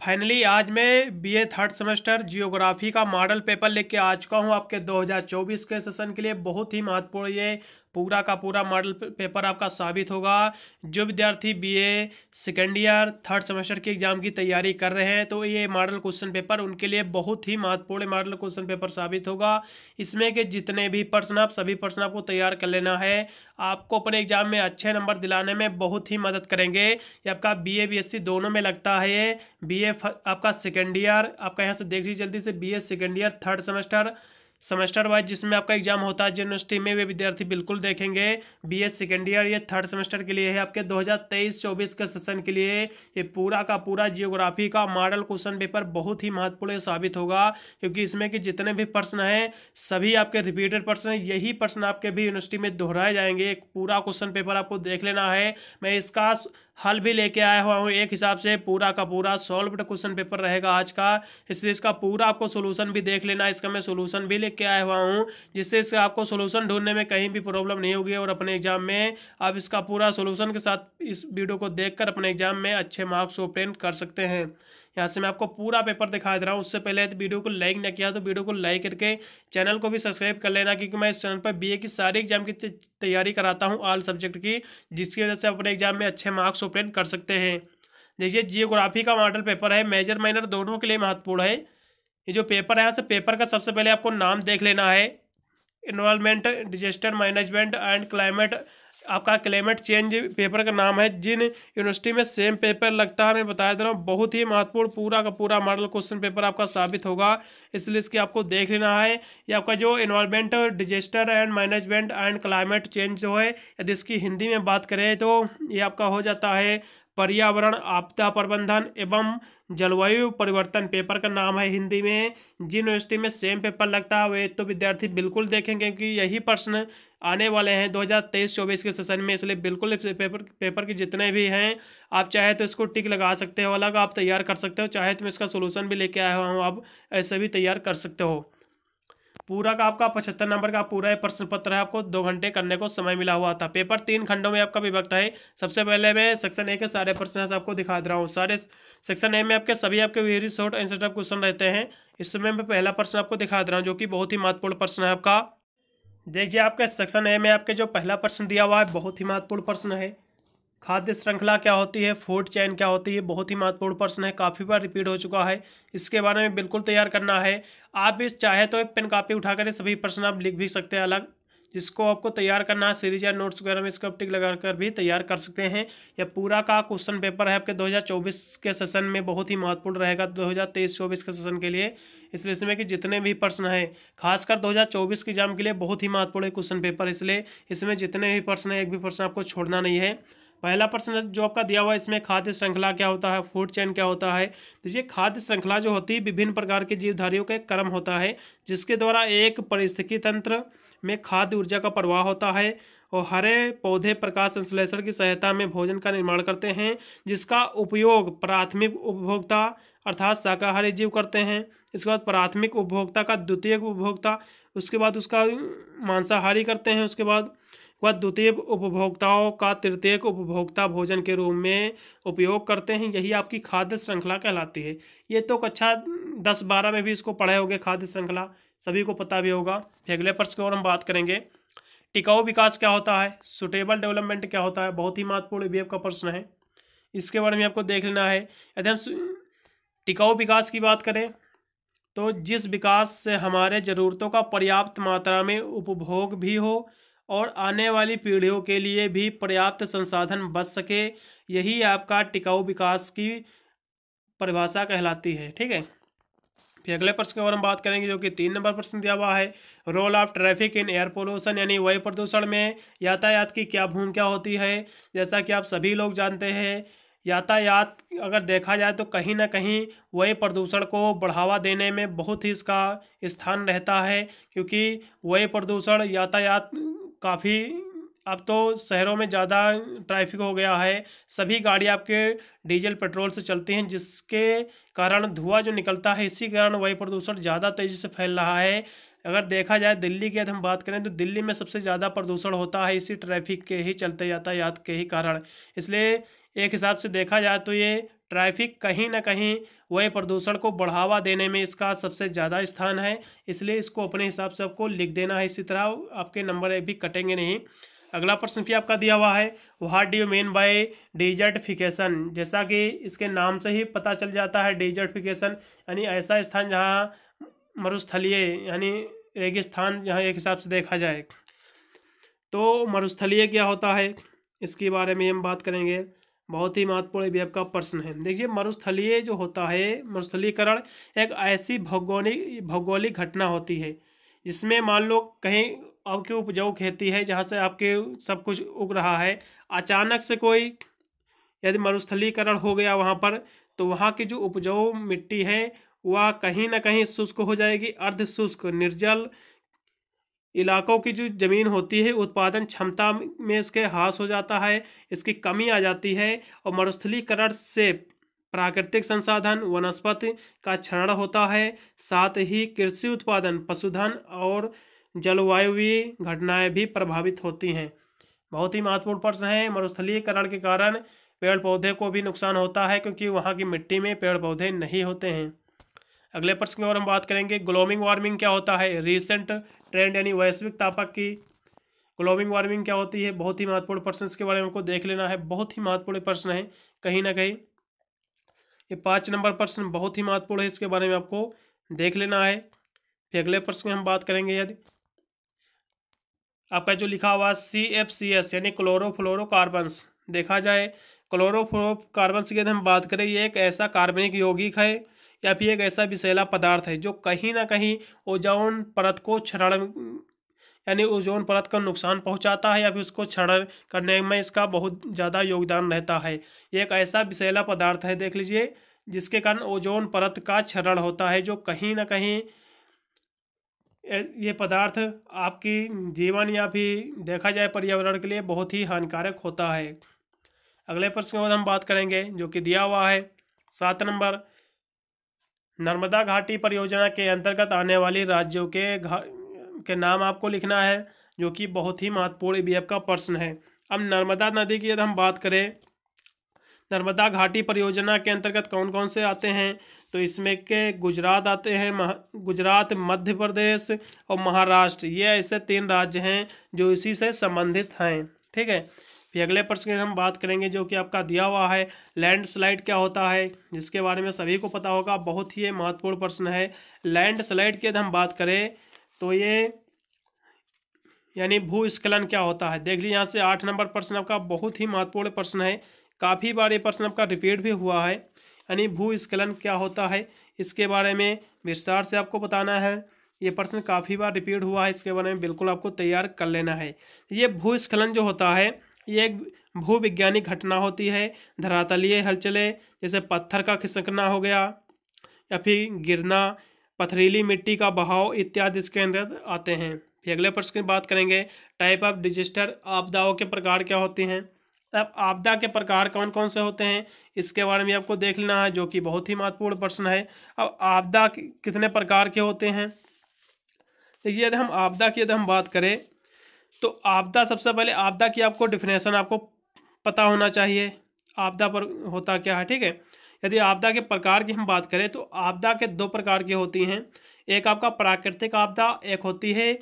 Finally आज मैं BA third semester geography का मॉडल पेपर लेके आ चुका हूँ आपके 2024 के सेशन के लिए। बहुत ही महत्वपूर्ण ये पूरा का पूरा मॉडल पेपर आपका साबित होगा। जो विद्यार्थी BA second year third semester के एग्जाम की तैयारी कर रहे हैं तो ये मॉडल क्वेश्चन पेपर उनके लिए बहुत ही महत्वपूर्ण मॉडल क्वेश्चन पेपर साबित होगा। इसमें के जितने भी प्रश्न आप सभी प्रश्न आपको तैयार कर लेना है, आपको अपने एग्जाम में अच्छे नंबर दिलाने में बहुत ही मदद करेंगे। ये आपका बीए बीएससी दोनों में लगता है। ये बीए आपका सेकेंड ईयर, आपका यहाँ से देख लीजिए जल्दी से, BA second year third semester wise जिसमें आपका एग्जाम होता है यूनिवर्सिटी में, वे विद्यार्थी बिल्कुल देखेंगे। बीए सेकेंड ईयर ये थर्ड सेमेस्टर के लिए है, आपके 2023-24 के सेशन के लिए ये पूरा का पूरा जियोग्राफी का मॉडल क्वेश्चन पेपर बहुत ही महत्वपूर्ण साबित होगा। क्योंकि इसमें कि जितने भी प्रश्न हैं सभी आपके रिपीटेड प्रश्न हैं, यही प्रश्न आपके भी यूनिवर्सिटी में दोहराए जाएंगे। एक पूरा क्वेश्चन पेपर आपको देख लेना है। मैं इसका हल भी लेके आया हुआ हूँ, एक हिसाब से पूरा का पूरा सॉल्व्ड क्वेश्चन पेपर रहेगा आज का, इसलिए इसका पूरा आपको सोल्यूशन भी देख लेना है। इसका मैं सोल्यूशन भी लेके आया हुआ हूँ, जिससे इससे आपको सोल्यूशन ढूंढने में कहीं भी प्रॉब्लम नहीं होगी और अपने एग्जाम में आप इसका पूरा सोल्यूशन के साथ इस वीडियो को देखकर अपने एग्जाम में अच्छे मार्क्स ऑब्टेन कर सकते हैं। यहाँ से मैं आपको पूरा पेपर दिखा दे रहा हूँ। उससे पहले यदि वीडियो को लाइक न किया तो वीडियो को लाइक करके चैनल को भी सब्सक्राइब कर लेना, क्योंकि मैं इस चैनल पर बीए की सारी एग्जाम की तैयारी कराता हूँ, ऑल सब्जेक्ट की, जिसकी वजह से अपने एग्जाम में अच्छे मार्क्स ऑब्टेन कर सकते हैं। देखिए जियोग्राफी का मॉडल पेपर है, मेजर माइनर दोनों के लिए महत्वपूर्ण है। ये जो पेपर है, यहाँ से पेपर का सबसे पहले आपको नाम देख लेना है। Environment, disaster management and climate, आपका क्लाइमेट चेंज पेपर का नाम है। जिन यूनिवर्सिटी में सेम पेपर लगता है, मैं बता दे रहा हूँ, बहुत ही महत्वपूर्ण पूरा का पूरा मॉडल क्वेश्चन पेपर आपका साबित होगा, इसलिए इसकी आपको देख लेना है। ये आपका जो environment, disaster and management and climate change जो है, यदि इसकी हिंदी में बात करें तो ये आपका हो जाता है पर्यावरण, आपदा प्रबंधन एवं जलवायु परिवर्तन पेपर का नाम है हिंदी में। जिन यूनिवर्सिटी में सेम पेपर लगता है वे तो विद्यार्थी बिल्कुल देखेंगे, क्योंकि यही प्रश्न आने वाले हैं 2023-24 के सेशन में, इसलिए बिल्कुल पेपर के जितने भी हैं आप चाहे तो इसको टिक लगा सकते हो, अलग आप तैयार कर सकते हो, चाहे तो मैं इसका सोल्यूशन भी लेके आया हूँ, आप ऐसे भी तैयार कर सकते हो। पूरा का आपका 75 नंबर का पूरा प्रश्न पत्र है, आपको 2 घंटे करने को समय मिला हुआ था। पेपर 3 खंडों में आपका विभक्त है। सबसे पहले मैं सेक्शन ए के सारे प्रश्न आपको दिखा दे रहा हूँ। सारे सेक्शन ए में आपके सभी आपके very short answer type question रहते हैं। इस समय मैं पहला प्रश्न आपको दिखा दे रहा हूँ, जो कि बहुत ही महत्वपूर्ण प्रश्न है आपका। देखिए आपके सेक्शन ए में आपके जो पहला प्रश्न दिया हुआ है बहुत ही महत्वपूर्ण प्रश्न है। खाद्य श्रृंखला क्या होती है, फूड चेन क्या होती है, बहुत ही महत्वपूर्ण प्रश्न है, काफ़ी बार रिपीट हो चुका है, इसके बारे में बिल्कुल तैयार करना है। आप इस चाहे तो पेन कॉपी उठाकर सभी प्रश्न आप लिख भी सकते हैं अलग, जिसको आपको तैयार करना है सीरीज या नोट्स वगैरह में इसको टिक लगा कर भी तैयार कर सकते हैं। यह पूरा का क्वेश्चन पेपर है आपके 2024 के सेशन में, बहुत ही महत्वपूर्ण रहेगा 2023-24 के सेशन के लिए। इसलिए इसमें कि जितने भी प्रश्न हैं, खासकर 2024 के एग्जाम के लिए बहुत ही महत्वपूर्ण क्वेश्चन पेपर, इसलिए इसमें जितने भी प्रश्न हैं एक भी प्रश्न आपको छोड़ना नहीं है। पहला प्रश्न जो आपका दिया हुआ है इसमें खाद्य श्रृंखला क्या होता है, फूड चेन क्या होता है। देखिए खाद्य श्रृंखला जो होती है विभिन्न प्रकार के जीवधारियों का एक क्रम होता है, जिसके द्वारा एक पारिस्थितिकी तंत्र में खाद्य ऊर्जा का प्रवाह होता है और हरे पौधे प्रकाश संश्लेषण की सहायता में भोजन का निर्माण करते हैं, जिसका उपयोग प्राथमिक उपभोक्ता अर्थात शाकाहारी जीव करते हैं। इसके बाद प्राथमिक उपभोक्ता का द्वितीयक उपभोक्ता, उसके बाद उसका मांसाहारी करते हैं, उसके बाद वह द्वितीय उपभोक्ताओं का तृतीयक उपभोक्ता भोजन के रूप में उपयोग करते हैं। यही आपकी खाद्य श्रृंखला कहलाती है। ये तो कक्षा 10-12 में भी इसको पढ़े होंगे, खाद्य श्रृंखला सभी को पता भी होगा। अगले प्रश्न की ओर हम बात करेंगे। टिकाऊ विकास क्या होता है, सुटेबल डेवलपमेंट क्या होता है, बहुत ही महत्वपूर्ण भी आपका प्रश्न है, इसके बारे में आपको देख लेना है। यदि हम टिकाऊ विकास की बात करें तो जिस विकास से हमारे ज़रूरतों का पर्याप्त मात्रा में उपभोग भी हो और आने वाली पीढ़ियों के लिए भी पर्याप्त संसाधन बच सके, यही आपका टिकाऊ विकास की परिभाषा कहलाती है। ठीक है, फिर अगले प्रश्न की ओर हम बात करेंगे, जो कि 3 नंबर प्रश्न दिया हुआ है। Role of traffic in air pollution, यानी वायु प्रदूषण में यातायात की क्या भूमिका होती है। जैसा कि आप सभी लोग जानते हैं, यातायात अगर देखा जाए तो कहीं ना कहीं वायु प्रदूषण को बढ़ावा देने में बहुत ही इसका स्थान रहता है, क्योंकि वायु प्रदूषण यातायात काफ़ी, अब तो शहरों में ज़्यादा ट्रैफिक हो गया है, सभी गाड़ी आपके डीजल पेट्रोल से चलती हैं, जिसके कारण धुआं जो निकलता है, इसी कारण वायु प्रदूषण ज़्यादा तेज़ी से फैल रहा है। अगर देखा जाए दिल्ली की यदि हम बात करें तो दिल्ली में सबसे ज़्यादा प्रदूषण होता है इसी ट्रैफिक के ही चलते, यातायात के ही कारण। इसलिए एक हिसाब से देखा जाए तो ये ट्रैफिक कहीं ना कहीं वायु प्रदूषण को बढ़ावा देने में इसका सबसे ज़्यादा स्थान है, इसलिए इसको अपने हिसाब से आपको लिख देना है। इसी तरह आपके नंबर भी कटेंगे नहीं। अगला प्रश्न भी आपका दिया हुआ है, what do you mean by desertification. जैसा कि इसके नाम से ही पता चल जाता है, डिजर्टिफिकेशन यानी ऐसा स्थान जहाँ मरुस्थलीय यानी रेगिस्तान जहाँ एक हिसाब से देखा जाए। तो मरुस्थलीय क्या होता है इसके बारे में हम बात करेंगे। बहुत ही महत्वपूर्ण भी आपका प्रश्न है। देखिए मरुस्थलीय जो होता है, मरुस्थलीकरण एक ऐसी भौगोलिक घटना होती है जिसमें मान लो कहीं आपकी उपजाऊ खेती है जहाँ से आपके सब कुछ उग रहा है, अचानक से कोई यदि मरुस्थलीकरण हो गया वहाँ पर, तो वहाँ की जो उपजाऊ मिट्टी है वह कहीं ना कहीं शुष्क हो जाएगी। अर्ध शुष्क निर्जल इलाकों की जो ज़मीन होती है उत्पादन क्षमता में इसके ह्रास हो जाता है, इसकी कमी आ जाती है। और मरुस्थलीकरण से प्राकृतिक संसाधन वनस्पति का क्षरण होता है, साथ ही कृषि उत्पादन, पशुधन और जलवायुवीय घटनाएं भी प्रभावित होती हैं। बहुत ही महत्वपूर्ण प्रश्न है। मरुस्थलीकरण के कारण पेड़ पौधे को भी नुकसान होता है क्योंकि वहाँ की मिट्टी में पेड़ पौधे नहीं होते हैं। अगले प्रश्न की ओर हम बात करेंगे, ग्लोबल वार्मिंग क्या होता है। रिसेंट ट्रेंड यानी वैश्विक तापक की ग्लोबल वार्मिंग क्या होती है, बहुत ही महत्वपूर्ण प्रश्न, इसके बारे में हमको देख लेना है। बहुत ही महत्वपूर्ण प्रश्न है, कहीं ना कहीं ये 5 नंबर प्रश्न बहुत ही महत्वपूर्ण है, इसके बारे में आपको देख लेना है। फिर अगले प्रश्न में हम बात करेंगे, यदि आपका जो लिखा हुआ CFCS यानी क्लोरोफ्लोरोकार्बन्स देखा जाए, क्लोरोफ्लोरोकार्बन्स की यदि हम बात करें, ये एक ऐसा कार्बनिक यौगिक है या फिर एक ऐसा विषैला पदार्थ है जो कहीं ना कहीं ओजोन परत को क्षरण यानी ओजोन परत को नुकसान पहुंचाता है या फिर उसको क्षरण करने में इसका बहुत ज़्यादा योगदान रहता है। ये एक ऐसा विषैला पदार्थ है, देख लीजिए, जिसके कारण ओजोन परत का क्षरण होता है, जो कहीं ना कहीं ये पदार्थ आपकी जीवन या फिर देखा जाए पर्यावरण के लिए बहुत ही हानिकारक होता है। अगले प्रश्न के बाद हम बात करेंगे जो कि दिया हुआ है 7 नंबर, नर्मदा घाटी परियोजना के अंतर्गत आने वाली राज्यों के नाम आपको लिखना है, जो कि बहुत ही महत्वपूर्ण भी आपका प्रश्न है। अब नर्मदा नदी की यदि हम बात करें, नर्मदा घाटी परियोजना के अंतर्गत कौन कौन से आते हैं, तो इसमें के गुजरात आते हैं, गुजरात, मध्य प्रदेश और महाराष्ट्र, ये ऐसे 3 राज्य हैं जो इसी से संबंधित हैं। ठीक है। फिर अगले प्रश्न की हम बात करेंगे जो कि आपका दिया हुआ है, लैंडस्लाइड क्या होता है, जिसके बारे में सभी को पता होगा, बहुत ही महत्वपूर्ण प्रश्न है। लैंडस्लाइड की यदि हम बात करें तो ये यानी भूस्खलन क्या होता है। देख लीजिए यहाँ से 8 नंबर प्रश्न आपका बहुत ही महत्वपूर्ण प्रश्न है, काफ़ी बार ये प्रश्न आपका रिपीट भी हुआ है। यानी भूस्खलन क्या होता है, इसके बारे में विस्तार से आपको बताना है। ये प्रश्न काफ़ी बार रिपीट हुआ है, इसके बारे में बिल्कुल आपको तैयार कर लेना है। ये भूस्खलन जो होता है ये एक भूविज्ञानिक घटना होती है। धरातलीय हलचलें जैसे पत्थर का खिसकना हो गया या फिर गिरना, पथरीली मिट्टी का बहाव इत्यादि इसके अंदर आते हैं। फिर अगले प्रश्न की बात करेंगे, टाइप ऑफ डिजास्टर, आपदाओं के प्रकार क्या होते हैं। अब आपदा के प्रकार कौन कौन से होते हैं इसके बारे में आपको देख लेना है, जो कि बहुत ही महत्वपूर्ण प्रश्न है। अब आपदा कितने प्रकार के होते हैं, देखिए यदि हम आपदा की यदि हम बात करें तो आपदा, सबसे पहले आपदा की आपको डिफिनेशन आपको पता होना चाहिए, आपदा पर होता क्या है। ठीक है। यदि आपदा के प्रकार की हम बात करें तो आपदा के 2 प्रकार की होती हैं, एक आपका प्राकृतिक आपदा, एक होती है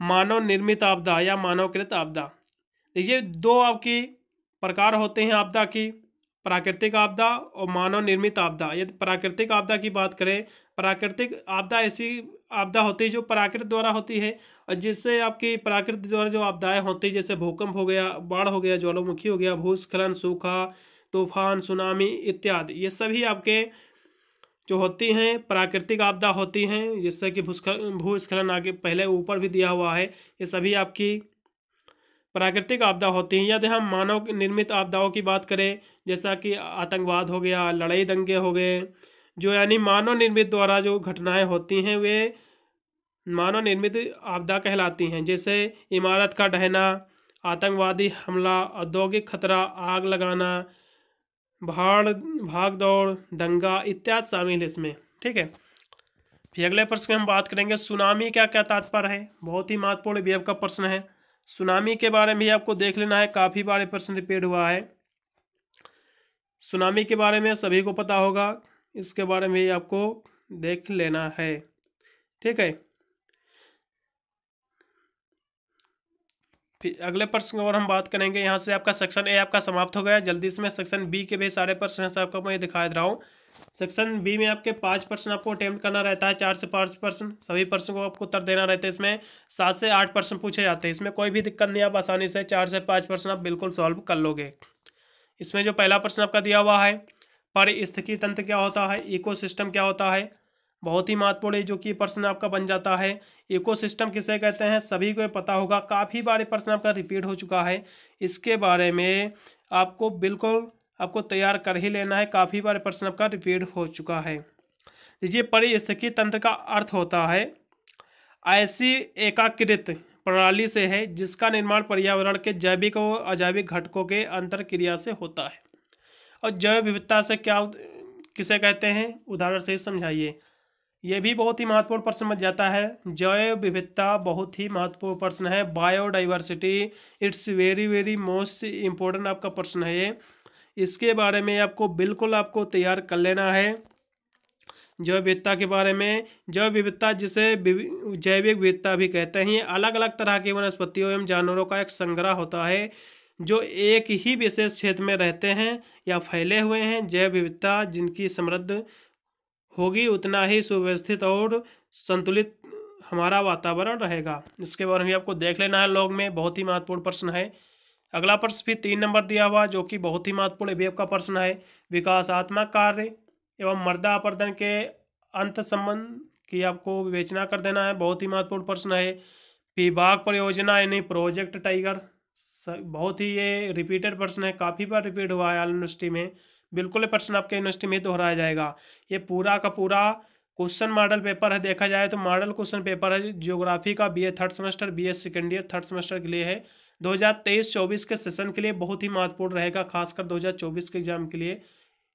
मानव निर्मित आपदा या मानवकृत आपदा। देखिए 2 आपकी प्रकार होते हैं आपदा की, प्राकृतिक आपदा और मानव निर्मित आपदा। यदि प्राकृतिक आपदा की बात करें, प्राकृतिक आपदा ऐसी आपदा होती है जो प्रकृति द्वारा होती है और जिससे आपकी प्रकृति द्वारा जो आपदाएं होती है, जैसे भूकंप हो गया, बाढ़ हो गया, ज्वालामुखी हो गया, भूस्खलन, सूखा, तूफान, सुनामी इत्यादि, ये सभी आपके जो होती हैं प्राकृतिक आपदा होती हैं, जिससे कि भूस्खलन आगे पहले ऊपर भी दिया हुआ है, ये सभी आपकी प्राकृतिक आपदा होती हैं। यदि हम मानव निर्मित आपदाओं की बात करें, जैसा कि आतंकवाद हो गया, लड़ाई दंगे हो गए, जो यानी मानव निर्मित द्वारा जो घटनाएं होती हैं वे मानव निर्मित आपदा कहलाती हैं। जैसे इमारत का ढहना, आतंकवादी हमला, औद्योगिक खतरा, आग लगाना, भाग दौड़, दंगा इत्यादि शामिल है इसमें। ठीक है। फिर अगले प्रश्न की हम बात करेंगे, सुनामी क्या क्या तात्पर्य है, बहुत ही महत्वपूर्ण भी आपका प्रश्न है। सुनामी के बारे में भी आपको देख लेना है, काफ़ी बार प्रश्न रिपीट हुआ है। सुनामी के बारे में सभी को पता होगा, इसके बारे में आपको देख लेना है। ठीक है, फिर अगले प्रश्न की ओर हम बात करेंगे। यहाँ से आपका सेक्शन ए आपका समाप्त हो गया। जल्दी से मैं सेक्शन बी के भी सारे प्रश्न से आपको मैं दिखा दे रहा हूँ। सेक्शन बी में आपके 5 प्रश्न आपको अटेम्प्ट करना रहता है, 4 से 5 प्रश्न, सभी प्रश्न को आपको उत्तर देना रहता है। इसमें 7 से 8 प्रश्न पूछे जाते हैं। इसमें कोई भी दिक्कत नहीं, आप आसानी से 4 से 5 प्रश्न आप बिल्कुल सॉल्व कर लोगे। इसमें जो पहला प्रश्न आपका दिया हुआ है, पारिस्थितिकी तंत्र क्या होता है, इकोसिस्टम क्या होता है, बहुत ही महत्वपूर्ण है जो कि प्रश्न आपका बन जाता है। इकोसिस्टम किसे कहते हैं सभी को पता होगा, काफ़ी बार प्रश्न आपका रिपीट हो चुका है। इसके बारे में आपको बिल्कुल आपको तैयार कर ही लेना है, काफ़ी बार प्रश्न आपका रिपीट हो चुका है। देखिए, पारिस्थितिकी तंत्र का अर्थ होता है ऐसी एकीकृत प्रणाली से है जिसका निर्माण पर्यावरण के जैविक और अजैविक घटकों के अंतरक्रिया से होता है। और जैव विविधता से क्या किसे कहते हैं, उदाहरण से समझाइए। यह भी बहुत ही महत्वपूर्ण प्रश्न बन जाता है। जैव विविधता बहुत ही महत्वपूर्ण प्रश्न है। Biodiversity it's very very most important आपका प्रश्न है ये। इसके बारे में आपको बिल्कुल आपको तैयार कर लेना है। जैव विविधता के बारे में, जैव विविधता जिसे जैविक विविधता भी कहते हैं, अलग अलग तरह की वनस्पतियों एवं जानवरों का एक संग्रह होता है जो एक ही विशेष क्षेत्र में रहते हैं या फैले हुए हैं। जैव विविधता जिनकी समृद्ध होगी उतना ही सुव्यवस्थित और संतुलित हमारा वातावरण रहेगा। इसके बारे में आपको देख लेना है। लॉग में बहुत ही महत्वपूर्ण प्रश्न है। अगला प्रश्न भी 3 नंबर दिया हुआ जो कि बहुत ही महत्वपूर्ण वेब का प्रश्न है। विकासात्मक कार्य एवं मृदा अपरदन के अंत संबंध की आपको विवेचना कर देना है, बहुत ही महत्वपूर्ण प्रश्न है। विभाग परियोजना यानी प्रोजेक्ट टाइगर, बहुत ही ये रिपीटेड प्रश्न है, काफ़ी बार रिपीट हुआ है यूनिवर्सिटी में। बिल्कुल ये प्रश्न आपके यूनिवर्सिटी में दोहराया जाएगा। ये पूरा का पूरा क्वेश्चन मॉडल पेपर है। देखा जाए तो मॉडल क्वेश्चन पेपर है। ज्योग्राफी का BA third semester, BS second year third semester के लिए है। 2023-24 के सेशन के लिए बहुत ही महत्वपूर्ण रहेगा, खासकर 2024 के एग्जाम के लिए।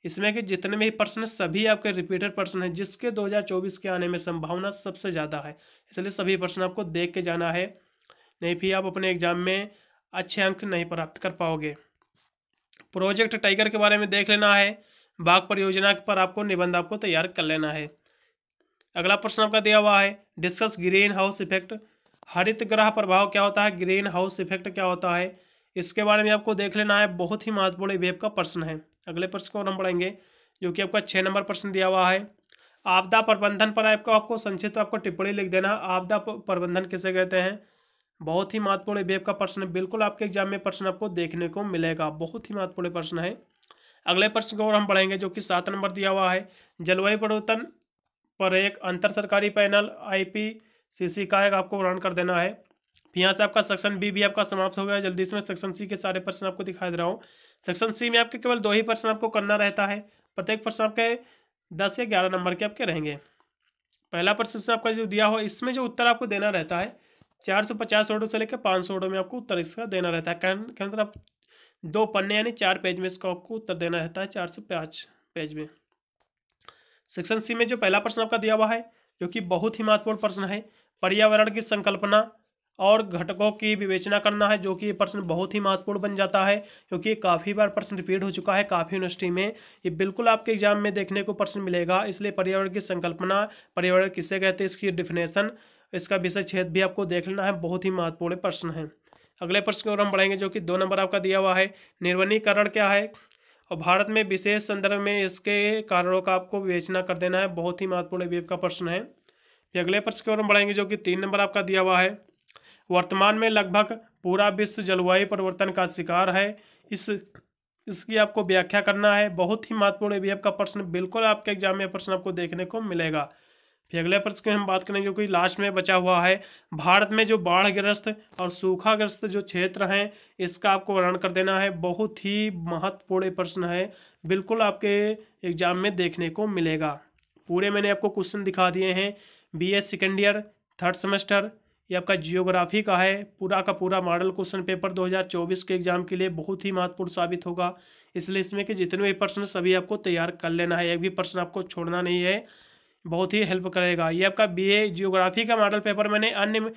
इसमें कि जितने भी प्रश्न सभी आपके रिपीटेड प्रश्न हैं, जिसके 2024 के आने में संभावना सबसे ज़्यादा है, इसलिए सभी प्रश्न आपको देख के जाना है, नहीं फिर आप अपने एग्जाम में अच्छे अंक नहीं प्राप्त कर पाओगे। प्रोजेक्ट टाइगर के बारे में देख लेना है। बाघ परियोजना पर आपको निबंध आपको तैयार कर लेना है। अगला प्रश्न आपका दिया हुआ है, डिस्कस ग्रीन हाउस इफेक्ट, हरित ग्रह प्रभाव क्या होता है, ग्रीन हाउस इफेक्ट क्या होता है, इसके बारे में आपको देख लेना है। बहुत ही महत्वपूर्ण वेब का प्रश्न है। अगले प्रश्न को हम पढ़ेंगे जो कि आपका 6 नंबर प्रश्न दिया हुआ है। आपदा प्रबंधन पर आपको संक्षिप्त आपको टिप्पणी लिख देना। आपदा प्रबंधन किसे कहते हैं, बहुत ही महत्वपूर्ण वेब का प्रश्न है। बिल्कुल आपके एग्जाम में प्रश्न आपको देखने को मिलेगा, बहुत ही महत्वपूर्ण प्रश्न है। अगले प्रश्न को और हम पढ़ेंगे जो कि 7 नंबर दिया हुआ है। जलवायु परिवर्तन पर एक अंतर सरकारी पैनल IPCC का एक आपको वर्णन कर देना है। यहाँ से आपका सेक्शन बी भी आपका समाप्त हो गया। जल्दी से मैं सेक्शन सी के सारे प्रश्न आपको दिखा दे रहा हूँ। सेक्शन सी में आपके केवल 2 ही प्रश्न आपको करना रहता है। प्रत्येक प्रश्न आपके 10 या 11 नंबर के आपके रहेंगे। पहला प्रश्न इसमें आपका जो दिया हो, इसमें जो उत्तर आपको देना रहता है 450 वर्डों से लेकर 500 वर्डों में आपको उत्तर इसका देना रहता है। क्या मतलब आप 2 पन्ने यानी 4 पेज में इसका आपको उत्तर देना रहता है, 4 से 5 पेज में। सेक्शन सी में जो पहला प्रश्न आपका दिया हुआ है जो कि बहुत ही महत्वपूर्ण प्रश्न है, पर्यावरण की संकल्पना और घटकों की विवेचना करना है, जो कि ये प्रश्न बहुत ही महत्वपूर्ण बन जाता है क्योंकि काफ़ी बार प्रश्न रिपीट हो चुका है काफ़ी यूनिवर्सिटी में। ये बिल्कुल आपके एग्जाम में देखने को प्रश्न मिलेगा। इसलिए पर्यावरण की संकल्पना, पर्यावरण किसे कहते हैं, इसकी डिफिनेशन, इसका विषय क्षेत्र भी आपको देख लेना है, बहुत ही महत्वपूर्ण प्रश्न है। अगले प्रश्न को हम पढ़ेंगे जो कि 2 नंबर आपका दिया हुआ है। निर्वनीकरण क्या है और भारत में विशेष संदर्भ में इसके कारणों का आपको विवेचना कर देना है, बहुत ही महत्वपूर्ण वेब का प्रश्न है। फिर अगले प्रश्न की ओर हम बढ़ेंगे जो कि 3 नंबर आपका दिया हुआ है। वर्तमान में लगभग पूरा विश्व जलवायु परिवर्तन का शिकार है, इसकी आपको व्याख्या करना है, बहुत ही महत्वपूर्ण वेब का प्रश्न, बिल्कुल आपके एग्जाम में प्रश्न आपको देखने को मिलेगा। फिर अगले प्रश्न की हम बात करेंगे जो कि लास्ट में बचा हुआ है। भारत में जो बाढ़ग्रस्त और सूखाग्रस्त जो क्षेत्र हैं इसका आपको वर्णन कर देना है, बहुत ही महत्वपूर्ण प्रश्न है, बिल्कुल आपके एग्जाम में देखने को मिलेगा। पूरे मैंने आपको क्वेश्चन दिखा दिए हैं। BS second year third semester ये आपका जियोग्राफी का है, पूरा का पूरा मॉडल क्वेश्चन पेपर 2024 के एग्जाम के लिए बहुत ही महत्वपूर्ण साबित होगा। इसलिए इसमें के जितने भी प्रश्न सभी आपको तैयार कर लेना है, एक भी प्रश्न आपको छोड़ना नहीं है, बहुत ही हेल्प करेगा। ये आपका BA जियोग्राफी का मॉडल पेपर मैंने अन्य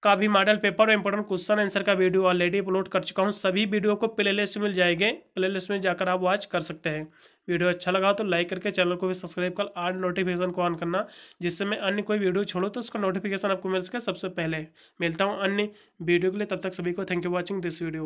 का भी मॉडल पेपर और इंपॉर्टेंट क्वेश्चन आंसर का वीडियो ऑलरेडी अपलोड कर चुका हूँ। सभी वीडियो को प्लेलिस्ट में मिल जाएंगे, प्लेलिस्ट में जाकर आप वॉच कर सकते हैं। वीडियो अच्छा लगा तो लाइक करके चैनल को भी सब्सक्राइब कर और नोटिफिकेशन को ऑन करना, जिससे मैं अन्य कोई वीडियो छोड़ूँ तो उसका नोटिफिकेशन आपको मिल सके सबसे पहले। मिलता हूँ अन्य वीडियो के लिए, तब तक सभी को thank you watching this video.